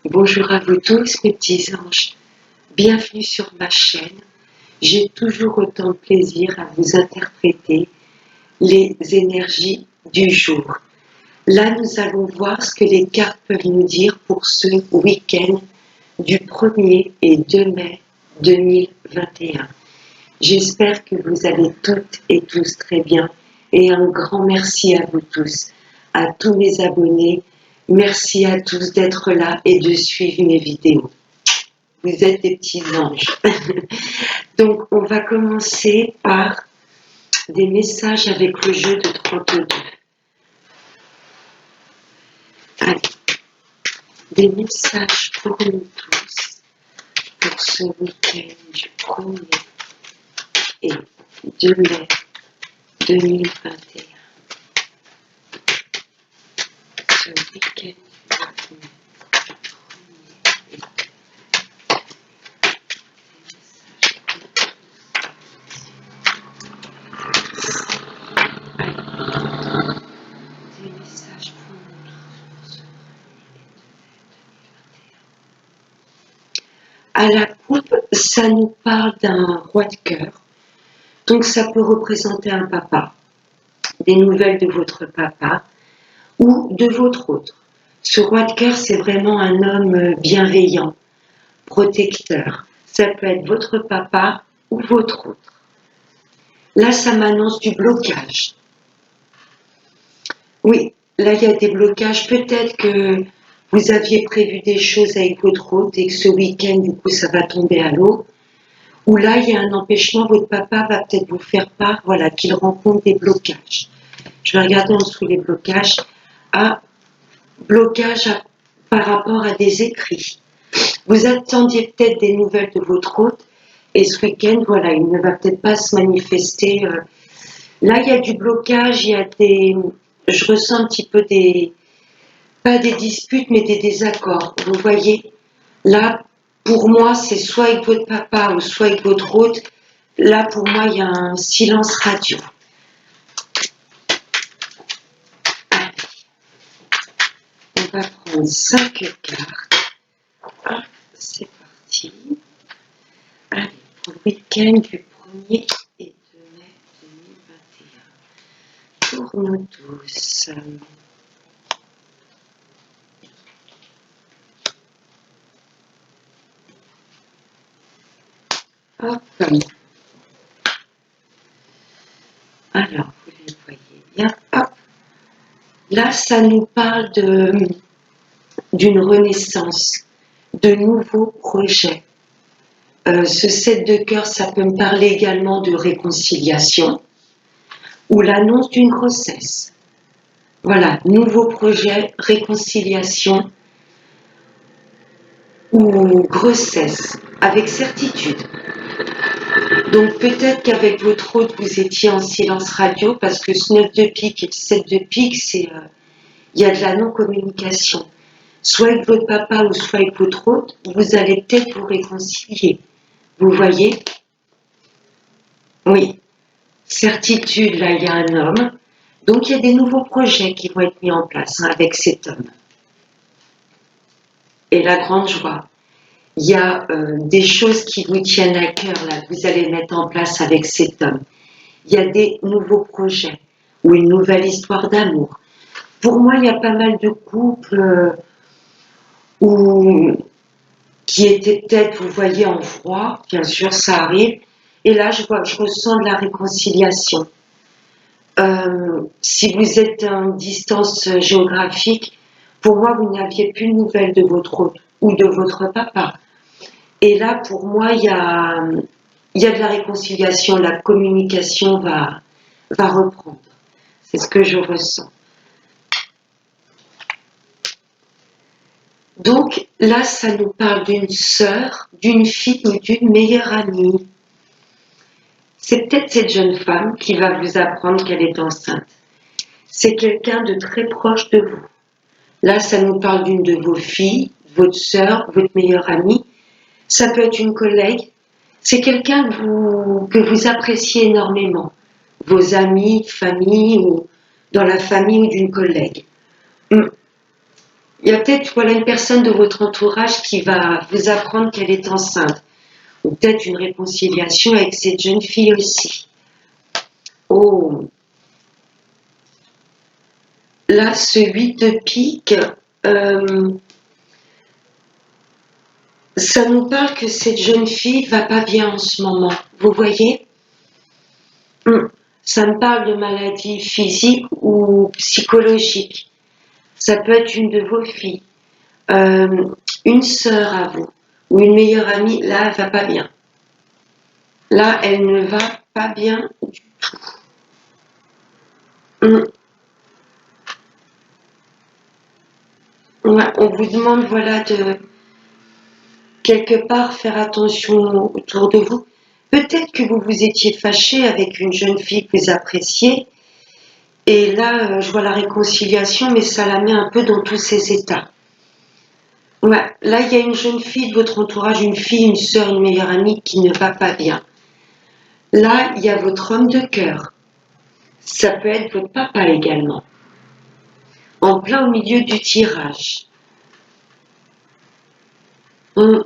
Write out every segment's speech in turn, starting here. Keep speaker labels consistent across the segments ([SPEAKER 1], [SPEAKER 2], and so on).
[SPEAKER 1] Bonjour à vous tous, mes petits anges. Bienvenue sur ma chaîne. J'ai toujours autant de plaisir à vous interpréter les énergies du jour. Là, nous allons voir ce que les cartes peuvent nous dire pour ce week-end du 1er et 2 mai 2021. J'espère que vous allez toutes et tous très bien et un grand merci à vous tous, à tous mes abonnés. Merci à tous d'être là et de suivre mes vidéos. Vous êtes des petits anges. Donc, on va commencer par des messages avec le jeu de 32. Allez, des messages pour nous tous pour ce week-end du 1er et 2 mai 2021. Ce week-end du 1er À la coupe, ça nous parle d'un roi de cœur. Donc ça peut représenter un papa, des nouvelles de votre papa ou de votre autre. Ce roi de cœur, c'est vraiment un homme bienveillant, protecteur. Ça peut être votre papa ou votre autre. Là, ça m'annonce du blocage. Oui, là, il y a des blocages. Peut-être que vous aviez prévu des choses avec votre hôte et que ce week-end, du coup, ça va tomber à l'eau. Ou là, il y a un empêchement, votre papa va peut-être vous faire part, voilà, qu'il rencontre des blocages. Je vais regarder en dessous les blocages. Par rapport à des écrits. Vous attendiez peut-être des nouvelles de votre hôte et ce week-end, voilà, il ne va peut-être pas se manifester. Là, il y a du blocage, il y a je ressens un petit peu pas des disputes, mais des désaccords. Vous voyez, là, pour moi, c'est soit avec votre papa ou soit avec votre hôte. Là, pour moi, il y a un silence radio. Allez, on va prendre 5 cartes. Ah, c'est parti. Allez, pour le week-end du 1er et 2 mai 2021. Pour nous tous. Hop. Alors, vous les voyez bien. Hop. Là, ça nous parle d'une renaissance, de nouveaux projets. Ce 7 de cœur, ça peut me parler également de réconciliation ou l'annonce d'une grossesse. Voilà, nouveau projet, réconciliation ou grossesse, avec certitude. Donc peut-être qu'avec votre hôte, vous étiez en silence radio parce que ce 9 de pique et le 7 de pique, il y a de la non-communication. Soit avec votre papa ou soit avec votre hôte, vous allez peut-être vous réconcilier. Vous voyez? Oui. Certitude, là, il y a un homme. Donc, il y a des nouveaux projets qui vont être mis en place avec cet homme. Et la grande joie. Il y a des choses qui vous tiennent à cœur, là, que vous allez mettre en place avec cet homme. Il y a des nouveaux projets ou une nouvelle histoire d'amour. Pour moi, il y a pas mal de couples qui étaient peut-être, vous voyez, en froid. Bien sûr, ça arrive. Et là, je ressens de la réconciliation. Si vous êtes à une distance géographique, pour moi, vous n'aviez plus de nouvelles de votre hôte ou de votre papa. Et là, pour moi, il y a de la réconciliation, la communication va reprendre. C'est ce que je ressens. Donc là, ça nous parle d'une sœur, d'une fille ou d'une meilleure amie. C'est peut-être cette jeune femme qui va vous apprendre qu'elle est enceinte. C'est quelqu'un de très proche de vous. Là, ça nous parle d'une de vos filles, votre sœur, votre meilleure amie. Ça peut être une collègue. C'est quelqu'un que vous appréciez énormément. Vos amis, famille ou dans la famille ou d'une collègue. Il y a peut-être voilà, une personne de votre entourage qui va vous apprendre qu'elle est enceinte. Ou peut-être une réconciliation avec cette jeune fille aussi. Oh, là, ce 8 de pique, euh, ça nous parle que cette jeune fille va pas bien en ce moment. Vous voyez? Ça me parle de maladie physique ou psychologique. Ça peut être une de vos filles, euh, une sœur à vous, ou une meilleure amie. Là, elle va pas bien. Là, elle ne va pas bien du tout. Ouais, on vous demande voilà de quelque part faire attention autour de vous. Peut-être que vous vous étiez fâché avec une jeune fille que vous appréciez, et là, je vois la réconciliation, mais ça la met un peu dans tous ses états. Ouais, là, il y a une jeune fille de votre entourage, une fille, une sœur, une meilleure amie qui ne va pas bien. Là, il y a votre homme de cœur. Ça peut être votre papa également, en plein au milieu du tirage. Hum.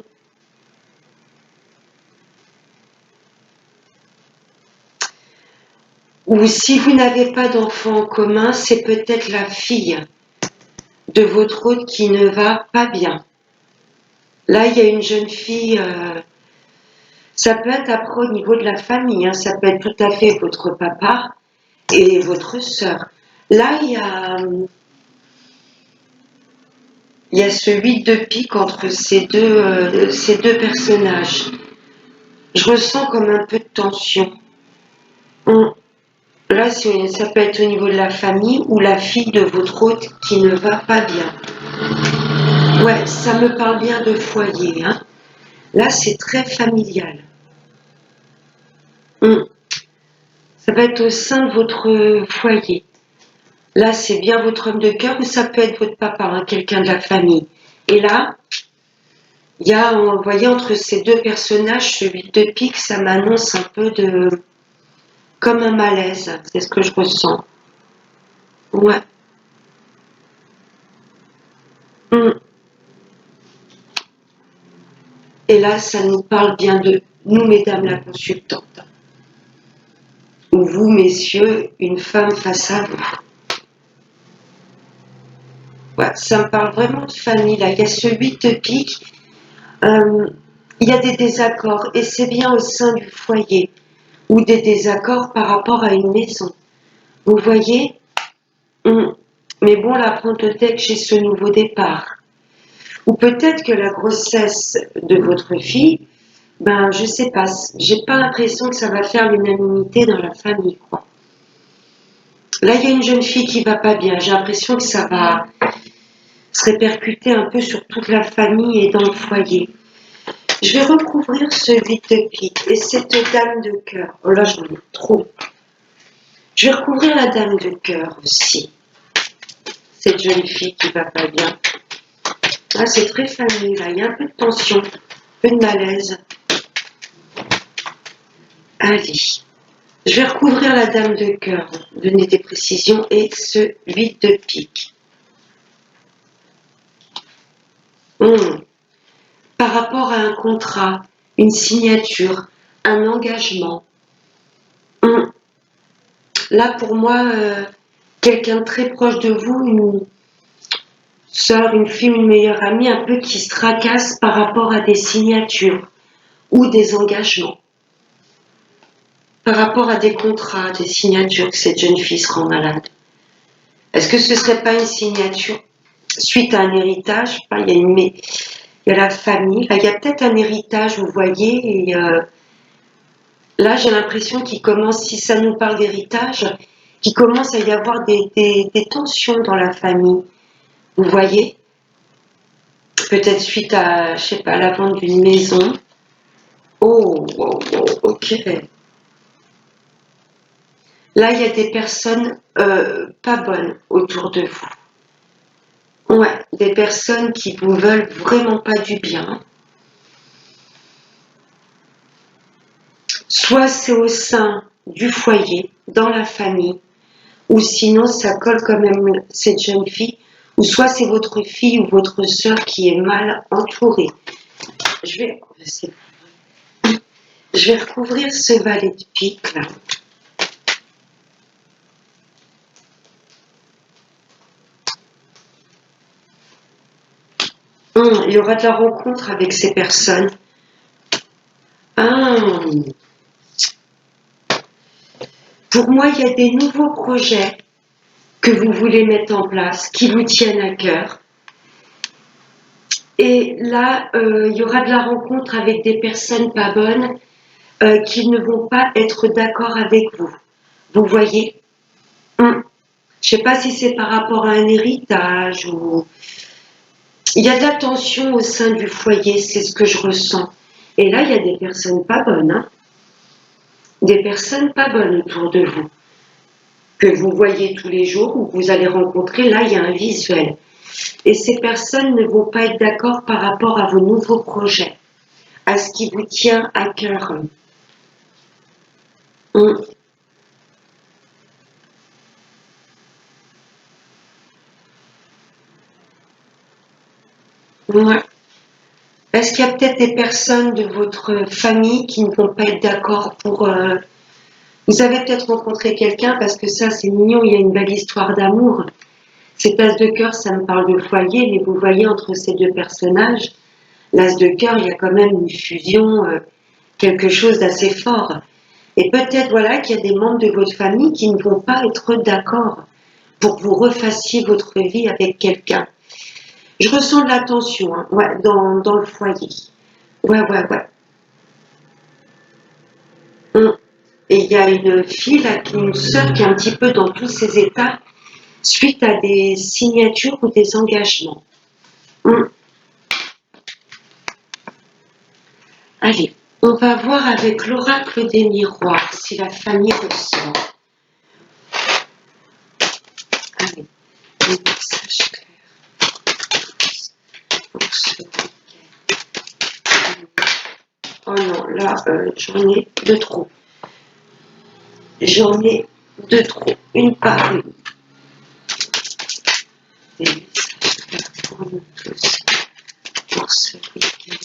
[SPEAKER 1] Ou si vous n'avez pas d'enfant en commun, c'est peut-être la fille de votre hôte qui ne va pas bien. Là, il y a une jeune fille, ça peut être après au niveau de la famille, hein, ça peut être tout à fait votre papa et votre sœur. Là, il y a ce 8 de pique entre ces deux personnages. Je ressens comme un peu de tension. Là, ça peut être au niveau de la famille ou la fille de votre hôte qui ne va pas bien. Ouais, ça me parle bien de foyer. Hein. Là, c'est très familial. Ça va être au sein de votre foyer. Là, c'est bien votre homme de cœur ou ça peut être votre papa, hein, quelqu'un de la famille. Et là, il y a, vous voyez, entre ces deux personnages, ce 8 de pique, ça m'annonce un peu de... comme un malaise. C'est ce que je ressens. Ouais. Hum. Et là, ça nous parle bien de nous, mesdames la consultante. Ou vous, messieurs, une femme face à vous. Ouais, ça me parle vraiment de famille, là. Il y a ce 8 de pique. Il y a des désaccords et c'est bien au sein du foyer ou des désaccords par rapport à une maison. Vous voyez. Mais bon, la prendre que j'ai ce nouveau départ. Ou peut-être que la grossesse de votre fille, ben je sais pas, j'ai pas l'impression que ça va faire l'unanimité dans la famille, quoi. Là, il y a une jeune fille qui va pas bien. J'ai l'impression que ça va se répercuter un peu sur toute la famille et dans le foyer. Je vais recouvrir ce 8 de pique et cette dame de cœur. Oh là, j'en ai trop. Je vais recouvrir la dame de cœur aussi. Cette jeune fille qui va pas bien. Ah, c'est très famille, là. Il y a un peu de tension, un peu de malaise. Allez. Je vais recouvrir la dame de cœur. Donner des précisions et ce 8 de pique. Par rapport à un contrat, une signature, un engagement. Là, pour moi, quelqu'un de très proche de vous, une sœur, une fille, une meilleure amie, un peu qui se tracasse par rapport à des signatures ou des engagements. Par rapport à des contrats, des signatures, que cette jeune fille se rend malade. Est-ce que ce ne serait pas une signature suite à un héritage? Il y a la famille, là, il y a peut-être un héritage, vous voyez, et là j'ai l'impression qu'il commence, si ça nous parle d'héritage, qu'il commence à y avoir des tensions dans la famille. Vous voyez? Peut-être suite à, je sais pas, la vente d'une maison. Oh, wow, wow, ok. Là, il y a des personnes pas bonnes autour de vous. Ouais, des personnes qui vous veulent vraiment pas du bien. Soit c'est au sein du foyer, dans la famille, ou sinon ça colle quand même cette jeune fille ou soit c'est votre fille ou votre sœur qui est mal entourée. Je vais recouvrir ce valet de pique là. Il y aura de la rencontre avec ces personnes. Pour moi, il y a des nouveaux projets que vous voulez mettre en place, qui vous tiennent à cœur. Et là, il y aura de la rencontre avec des personnes pas bonnes qui ne vont pas être d'accord avec vous. Vous voyez? Je ne sais pas si c'est par rapport à un héritage ou... Il y a de la tension au sein du foyer, c'est ce que je ressens. Et là, il y a des personnes pas bonnes, hein. Des personnes pas bonnes autour de vous, que vous voyez tous les jours ou que vous allez rencontrer. Là, il y a un visuel. Et ces personnes ne vont pas être d'accord par rapport à vos nouveaux projets, à ce qui vous tient à cœur. Ouais. Est-ce qu'il y a peut-être des personnes de votre famille qui ne vont pas être d'accord pour... Vous avez peut-être rencontré quelqu'un, parce que ça c'est mignon, il y a une belle histoire d'amour. Cet as de cœur, ça me parle de foyer, mais vous voyez entre ces deux personnages, l'as de cœur, il y a quand même une fusion, quelque chose d'assez fort. Et peut-être voilà qu'il y a des membres de votre famille qui ne vont pas être d'accord pour que vous refassiez votre vie avec quelqu'un. Je ressens de la tension, hein, ouais, dans le foyer. Ouais. Et il y a une fille, là, une sœur qui est un petit peu dans tous ces états suite à des signatures ou des engagements. Allez, on va voir avec l'oracle des miroirs si la famille ressort. Allez, des messages clairs pour ce week-end. Oh non, là, j'en ai de trop. J'en ai de trop, une par une. Des messages clairs pour nous tous, pour ce week-end.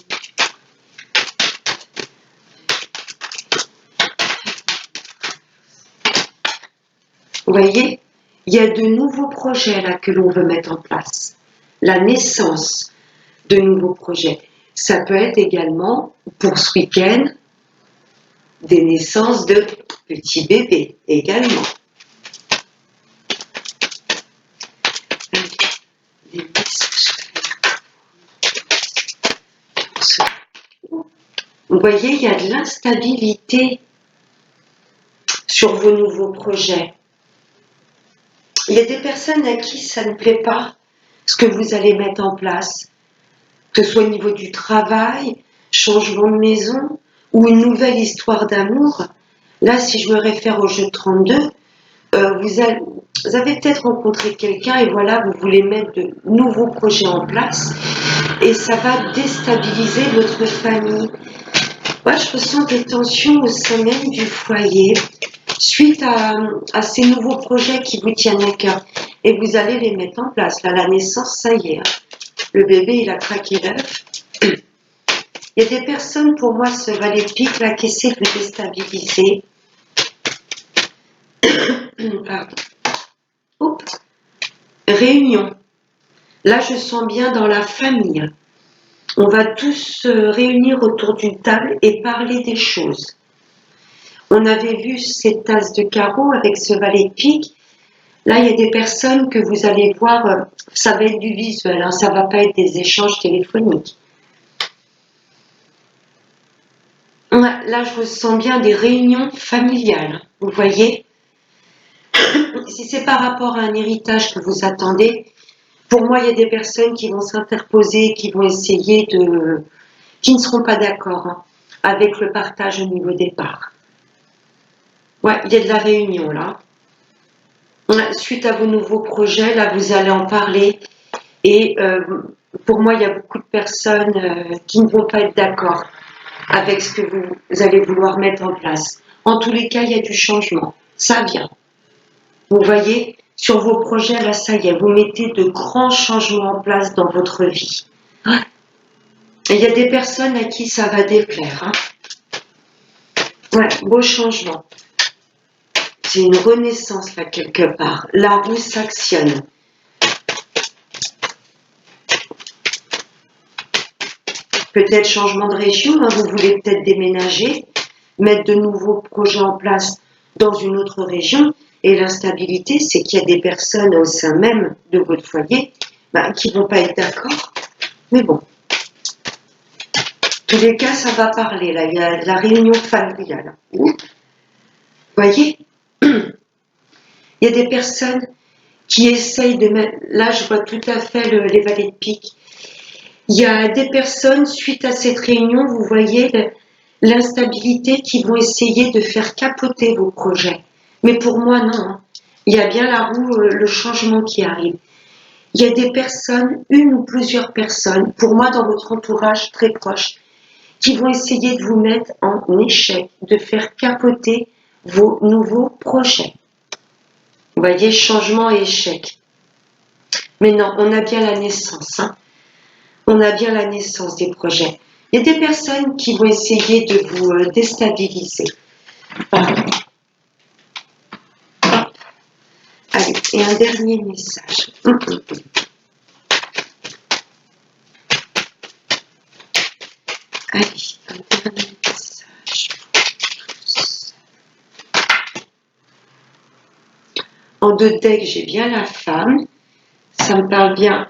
[SPEAKER 1] Vous voyez, il y a de nouveaux projets là que l'on veut mettre en place. La naissance de nouveaux projets. Ça peut être également, pour ce week-end, des naissances de petits bébés également. Des messages clairs. Vous voyez, il y a de l'instabilité sur vos nouveaux projets. Il y a des personnes à qui ça ne plaît pas, ce que vous allez mettre en place, que ce soit au niveau du travail, changement de maison ou une nouvelle histoire d'amour. Là, si je me réfère au jeu 32, vous avez peut-être rencontré quelqu'un et voilà, vous voulez mettre de nouveaux projets en place et ça va déstabiliser votre famille. Moi, je ressens des tensions au sein même du foyer suite à ces nouveaux projets qui vous tiennent à cœur. Et vous allez les mettre en place. Là, la naissance, ça y est. Le bébé, il a craqué l'œuf. Il y a des personnes, pour moi, ce valet de pique, là, qui essaient de vous déstabiliser. Pardon. Oups. Réunion. Là, je sens bien dans la famille. On va tous se réunir autour d'une table et parler des choses. On avait vu cette tasse de carreau avec ce valet de pique. Là, il y a des personnes que vous allez voir, ça va être du visuel, hein, ça ne va pas être des échanges téléphoniques. Là, je ressens bien des réunions familiales, vous voyez. Si c'est par rapport à un héritage que vous attendez, pour moi, il y a des personnes qui vont s'interposer, qui vont essayer de... qui ne seront pas d'accord, hein, avec le partage au niveau des parts. Ouais, il y a de la réunion, là. Suite à vos nouveaux projets, là, vous allez en parler. Et pour moi, il y a beaucoup de personnes qui ne vont pas être d'accord avec ce que vous allez vouloir mettre en place. En tous les cas, il y a du changement. Ça vient. Vous voyez, sur vos projets, là, ça y est, vous mettez de grands changements en place dans votre vie. Ouais. Et il y a des personnes à qui ça va déplaire. Hein. Ouais, beau changement. C'est une renaissance, là, quelque part. La roue s'actionne. Peut-être changement de région, hein, vous voulez peut-être déménager, mettre de nouveaux projets en place dans une autre région. Et l'instabilité, c'est qu'il y a des personnes au sein même de votre foyer qui ne vont pas être d'accord. Mais bon, tous les cas, ça va parler. Là, il y a la réunion familiale. Vous voyez, il y a des personnes qui essayent de mettre... Là, je vois tout à fait les valets de pique. Il y a des personnes, suite à cette réunion, vous voyez l'instabilité qui vont essayer de faire capoter vos projets. Mais pour moi, non. Hein. Il y a bien la roue, le changement qui arrive. Il y a des personnes, une ou plusieurs personnes, pour moi dans votre entourage très proche, qui vont essayer de vous mettre en échec, de faire capoter vos nouveaux projets. Vous voyez, changement et échec. Mais non, on a bien la naissance. Hein. On a bien la naissance des projets. Il y a des personnes qui vont essayer de vous déstabiliser. Pardon. Allez, et un dernier message. Allez, un dernier message. En deux decks, j'ai bien la femme. Ça me parle bien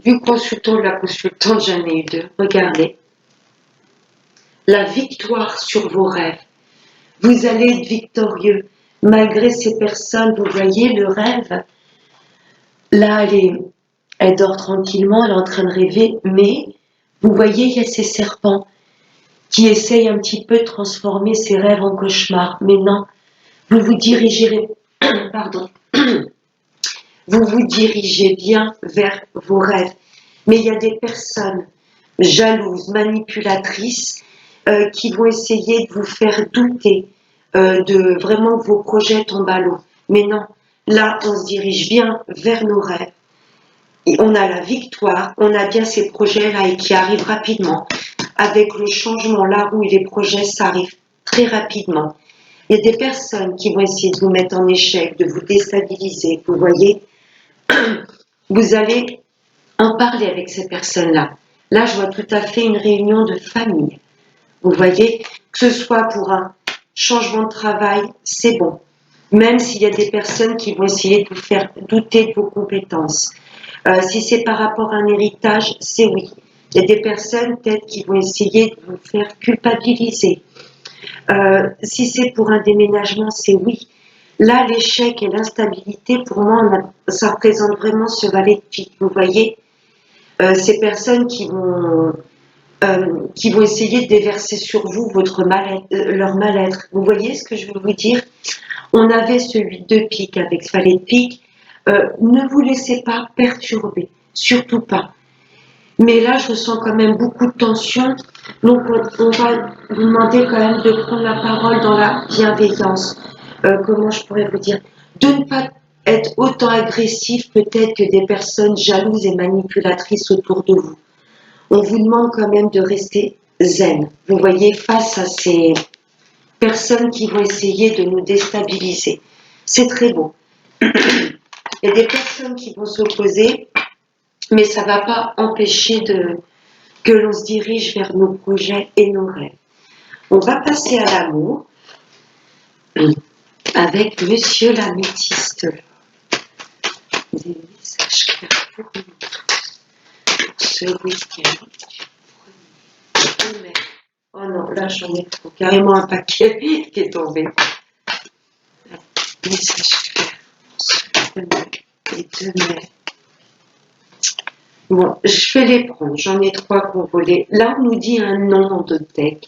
[SPEAKER 1] du consultant, de la consultante, j'en ai eu deux. Regardez. La victoire sur vos rêves. Vous allez être victorieux. Malgré ces personnes, vous voyez le rêve. Là, elle dort tranquillement, elle est en train de rêver, mais vous voyez, il y a ces serpents qui essayent un petit peu de transformer ses rêves en cauchemars. Mais non, vous vous dirigez, pardon, vous vous dirigez bien vers vos rêves. Mais il y a des personnes jalouses, manipulatrices, qui vont essayer de vous faire douter de vraiment que vos projets tombent à l'eau. Mais non, là, on se dirige bien vers nos rêves. Et on a la victoire, on a bien ces projets-là et qui arrivent rapidement. Avec le changement, la roue et les projets, ça arrive très rapidement. Il y a des personnes qui vont essayer de vous mettre en échec, de vous déstabiliser. Vous voyez, vous allez en parler avec ces personnes-là. Là, je vois tout à fait une réunion de famille. Vous voyez, que ce soit pour un changement de travail, c'est bon. Même s'il y a des personnes qui vont essayer de vous faire douter de vos compétences. Si c'est par rapport à un héritage, c'est oui. Il y a des personnes peut-être qui vont essayer de vous faire culpabiliser. Si c'est pour un déménagement, c'est oui. Là, l'échec et l'instabilité, pour moi, ça représente vraiment ce valet de pique. Vous voyez, ces personnes qui vont essayer de déverser sur vous leur mal-être. Vous voyez ce que je veux vous dire? On avait ce 8 de pique avec ce valet de pique. Ne vous laissez pas perturber, surtout pas. Mais là, je ressens quand même beaucoup de tension. Donc, on va vous demander quand même de prendre la parole dans la bienveillance. Comment je pourrais vous dire? De ne pas être autant agressif peut-être que des personnes jalouses et manipulatrices autour de vous. On vous demande quand même de rester zen. Vous voyez, face à ces personnes qui vont essayer de nous déstabiliser. C'est très beau. Il y a des personnes qui vont s'opposer, mais ça ne va pas empêcher que l'on se dirige vers nos projets et nos rêves. On va passer à l'amour avec Monsieur l'améthyste. Des messages clairs pour nous pour ce week-end. Oh non, là j'en ai trop. Carrément un paquet qui est tombé. Message clair pour ce 2 mai et 2 mai. Bon, je vais les prendre. J'en ai 3 pour voler. Là, on nous dit un non de deck.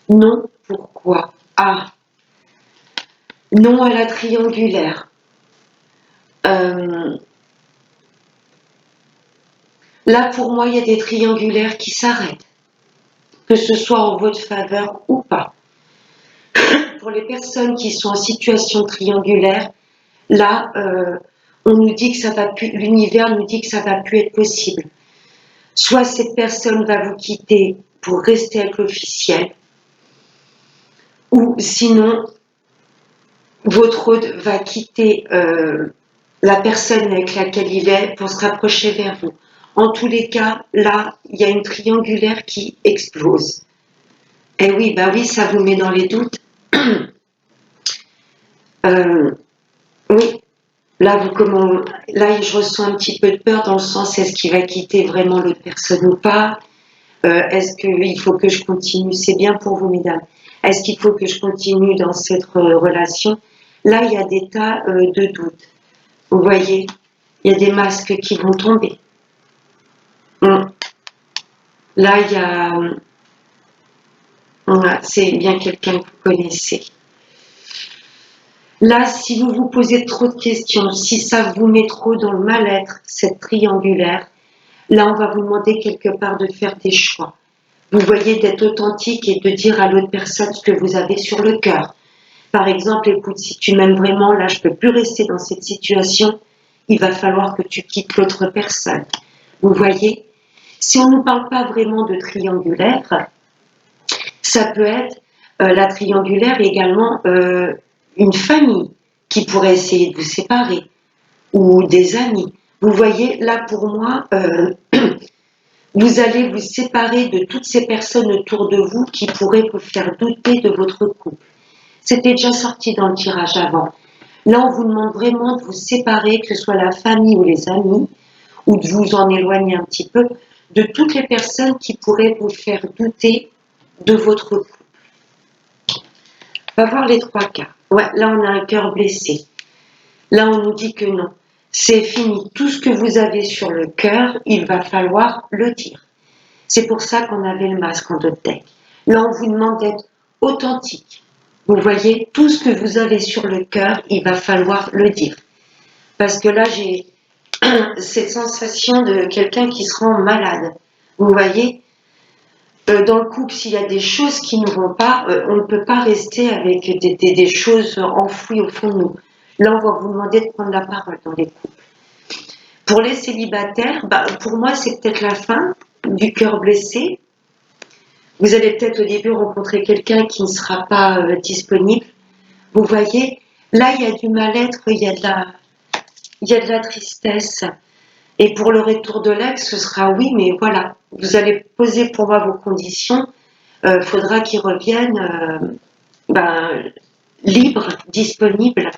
[SPEAKER 1] Non, pourquoi? Ah, non à la triangulaire. Là, pour moi, il y a des triangulaires qui s'arrêtent. Que ce soit en votre faveur ou pas. Pour les personnes qui sont en situation triangulaire, là, on nous dit que ça va plus, l'univers nous dit que ça va plus être possible. Soit cette personne va vous quitter pour rester avec l'officiel, ou sinon, votre hôte va quitter la personne avec laquelle il est pour se rapprocher vers vous. En tous les cas, là, il y a une triangulaire qui explose. Et oui, bah oui, ça vous met dans les doutes. Oui, là, là, je ressens un petit peu de peur dans le sens, est-ce qu'il va quitter vraiment l'autre personne ou pas? Est-ce qu'il faut que je continue? C'est bien pour vous, mesdames. Est-ce qu'il faut que je continue dans cette relation? Là, il y a des tas de doutes. Vous voyez, il y a des masques qui vont tomber. Là, il y a... c'est bien quelqu'un que vous connaissez. Là, si vous vous posez trop de questions, si ça vous met trop dans le mal-être, cette triangulaire, là, on va vous demander quelque part de faire des choix. Vous voyez, d'être authentique et de dire à l'autre personne ce que vous avez sur le cœur. Par exemple, écoute, si tu m'aimes vraiment, là, je ne peux plus rester dans cette situation, il va falloir que tu quittes l'autre personne. Vous voyez, si on ne nous parle pas vraiment de triangulaire, ça peut être la triangulaire également une famille qui pourrait essayer de vous séparer ou des amis. Vous voyez, là pour moi, vous allez vous séparer de toutes ces personnes autour de vous qui pourraient vous faire douter de votre couple. C'était déjà sorti dans le tirage avant. Là, on vous demande vraiment de vous séparer, que ce soit la famille ou les amis, ou de vous en éloigner un petit peu, de toutes les personnes qui pourraient vous faire douter de votre couple. On va voir les trois cas. Ouais, là, on a un cœur blessé. Là, on nous dit que non. C'est fini. Tout ce que vous avez sur le cœur, il va falloir le dire. C'est pour ça qu'on avait le masque en d'autres decks. Là, on vous demande d'être authentique. Vous voyez, tout ce que vous avez sur le cœur, il va falloir le dire. Parce que là, j'ai cette sensation de quelqu'un qui se rend malade. Vous voyez, dans le couple, s'il y a des choses qui ne vont pas, on ne peut pas rester avec des choses enfouies au fond de nous. Là, on va vous demander de prendre la parole dans les couples. Pour les célibataires, pour moi, c'est peut-être la fin du cœur blessé. Vous allez peut-être au début rencontrer quelqu'un qui ne sera pas disponible. Vous voyez, là, il y a du mal-être, il y a de la tristesse. Et pour le retour de l'ex, ce sera oui, mais voilà, vous allez poser pour moi vos conditions. Faudra qu'il revienne libre, disponible.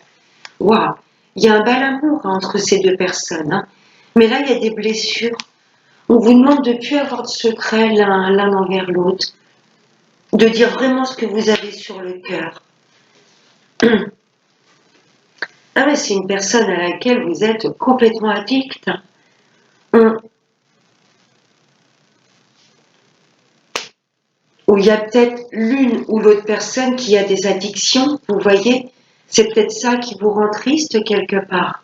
[SPEAKER 1] Waouh, il y a un bel amour entre ces deux personnes. Hein. Mais là, il y a des blessures. On vous demande de ne plus avoir de secret l'un envers l'autre, de dire vraiment ce que vous avez sur le cœur. Ah mais c'est une personne à laquelle vous êtes complètement addict. Où il y a peut-être l'une ou l'autre personne qui a des addictions, vous voyez, c'est peut-être ça qui vous rend triste quelque part.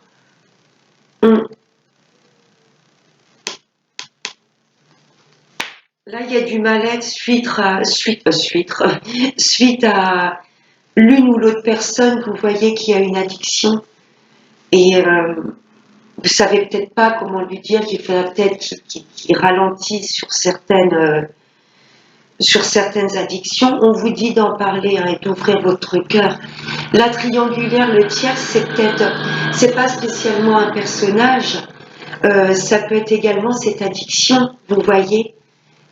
[SPEAKER 1] Là, il y a du mal-être suite à l'une ou l'autre personne, vous voyez, qui a une addiction. Et vous savez peut-être pas comment lui dire qu'il faudra peut-être qu'il ralentisse sur certaines addictions. On vous dit d'en parler et d'ouvrir votre cœur. La triangulaire, le tiers, c'est pas spécialement un personnage. Ça peut être également cette addiction, vous voyez,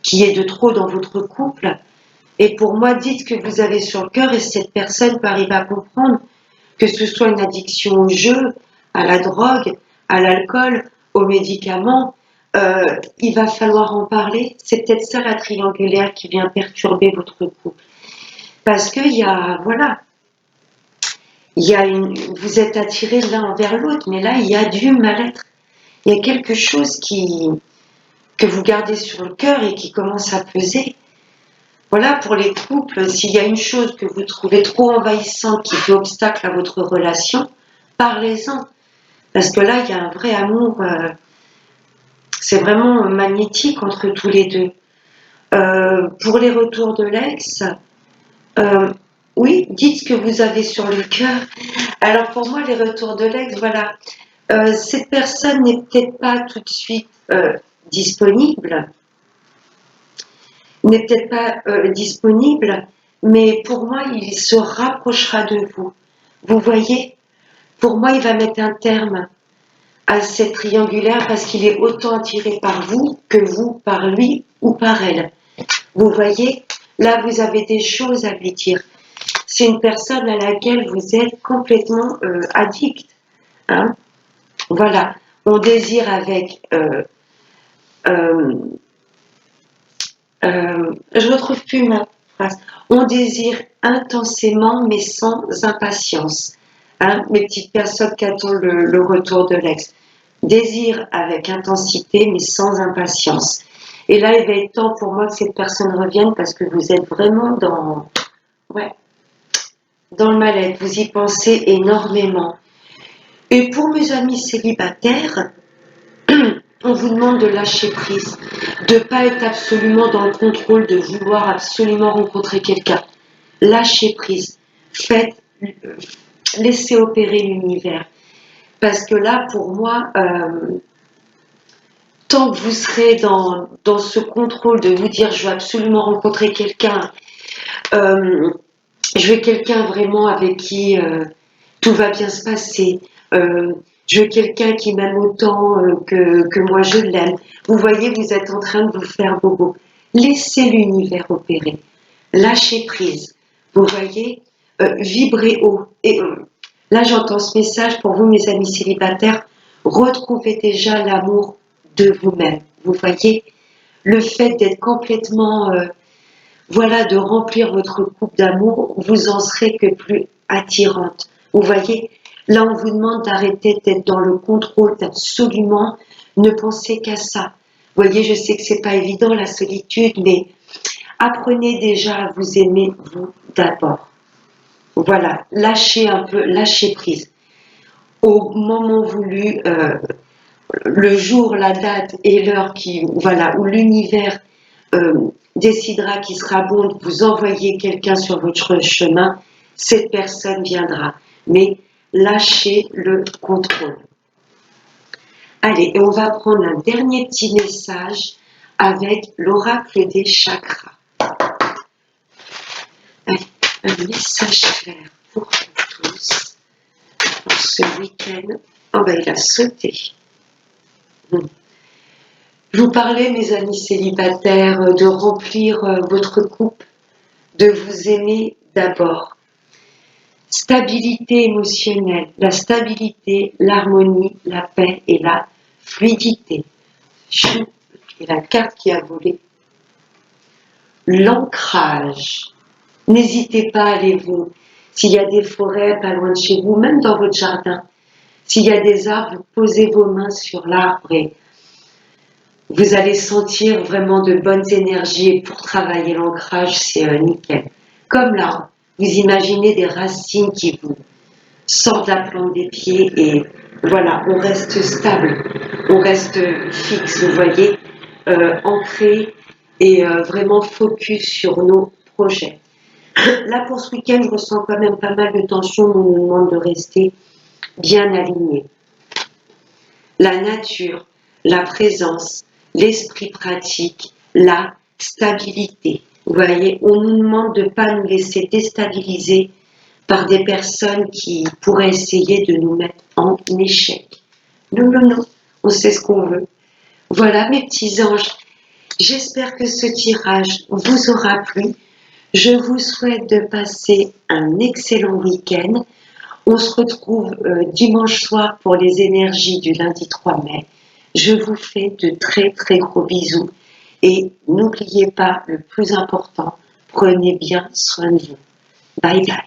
[SPEAKER 1] qui est de trop dans votre couple. Et pour moi, dites ce que vous avez sur le cœur et cette personne peut arriver à comprendre que ce soit une addiction au jeu, à la drogue, à l'alcool, aux médicaments, il va falloir en parler. C'est peut-être ça la triangulaire qui vient perturber votre couple. Parce qu'il y a, voilà, vous êtes attirés l'un envers l'autre, mais là, il y a du mal-être. Il y a quelque chose que vous gardez sur le cœur et qui commence à peser. Voilà, pour les couples, s'il y a une chose que vous trouvez trop envahissante qui fait obstacle à votre relation, parlez-en. Parce que là, il y a un vrai amour, c'est vraiment magnétique entre tous les deux. Pour les retours de l'ex, oui, dites ce que vous avez sur le cœur. Alors pour moi, les retours de l'ex, voilà, Cette personne n'est peut-être pas tout de suite disponible, mais pour moi, il se rapprochera de vous. Vous voyez, pour moi, il va mettre un terme à cette triangulaire parce qu'il est autant attiré par vous que vous par lui ou par elle. Vous voyez, là, vous avez des choses à lui dire. C'est une personne à laquelle vous êtes complètement addict. Hein. Voilà, on désire avec... je ne retrouve plus ma phrase. On désire intensément mais sans impatience. Hein, mes petites personnes qui attendent le retour de l'ex. Désir avec intensité mais sans impatience. Et là, il va être temps pour moi que cette personne revienne parce que vous êtes vraiment dans le mal-être. Vous y pensez énormément. Et pour mes amis célibataires, on vous demande de lâcher prise, de ne pas être absolument dans le contrôle, de vouloir absolument rencontrer quelqu'un. Lâchez prise. Laissez opérer l'univers. Parce que là, pour moi, tant que vous serez dans ce contrôle de vous dire je veux absolument rencontrer quelqu'un, je veux quelqu'un vraiment avec qui tout va bien se passer, je veux quelqu'un qui m'aime autant que moi je l'aime. Vous voyez, vous êtes en train de vous faire bobo. Laissez l'univers opérer. Lâchez prise. Vous voyez, vibrez haut. Et là, j'entends ce message pour vous, mes amis célibataires. Retrouvez déjà l'amour de vous-même. Vous voyez, le fait d'être complètement, de remplir votre coupe d'amour, vous en serez que plus attirante. Vous voyez, là, on vous demande d'arrêter d'être dans le contrôle, d'absolument ne penser qu'à ça. Vous voyez, je sais que c'est pas évident, la solitude, mais apprenez déjà à vous aimer, vous, d'abord. Voilà, lâchez un peu, lâchez prise. Au moment voulu, le jour, la date et l'heure où l'univers décidera qu'il sera bon de vous envoyer quelqu'un sur votre chemin, cette personne viendra. Mais lâchez le contrôle. Allez, et on va prendre un dernier petit message avec l'oracle des chakras. Allez, un message clair pour vous tous pour ce week-end. Oh ben, il a sauté. Je vous parlais, mes amis célibataires, de remplir votre coupe, de vous aimer d'abord. Stabilité émotionnelle, la stabilité, l'harmonie, la paix et la fluidité. Et la carte qui a volé. L'ancrage. N'hésitez pas, allez-vous. S'il y a des forêts pas loin de chez vous, même dans votre jardin, s'il y a des arbres, vous posez vos mains sur l'arbre et vous allez sentir vraiment de bonnes énergies. Et pour travailler l'ancrage, c'est nickel. Comme l'arbre, vous imaginez des racines qui vous sortent de la plante des pieds et voilà, on reste stable, on reste fixe, vous voyez, ancré et vraiment focus sur nos projets. Là, pour ce week-end, je ressens quand même pas mal de tension, on nous demande de rester bien aligné. La nature, la présence, l'esprit pratique, la stabilité. Vous voyez, on nous demande de ne pas nous laisser déstabiliser par des personnes qui pourraient essayer de nous mettre en échec. Non, non, non, on sait ce qu'on veut. Voilà, mes petits anges, j'espère que ce tirage vous aura plu. Je vous souhaite de passer un excellent week-end. On se retrouve dimanche soir pour les énergies du lundi 3 mai. Je vous fais de très très gros bisous et n'oubliez pas le plus important, prenez bien soin de vous. Bye bye.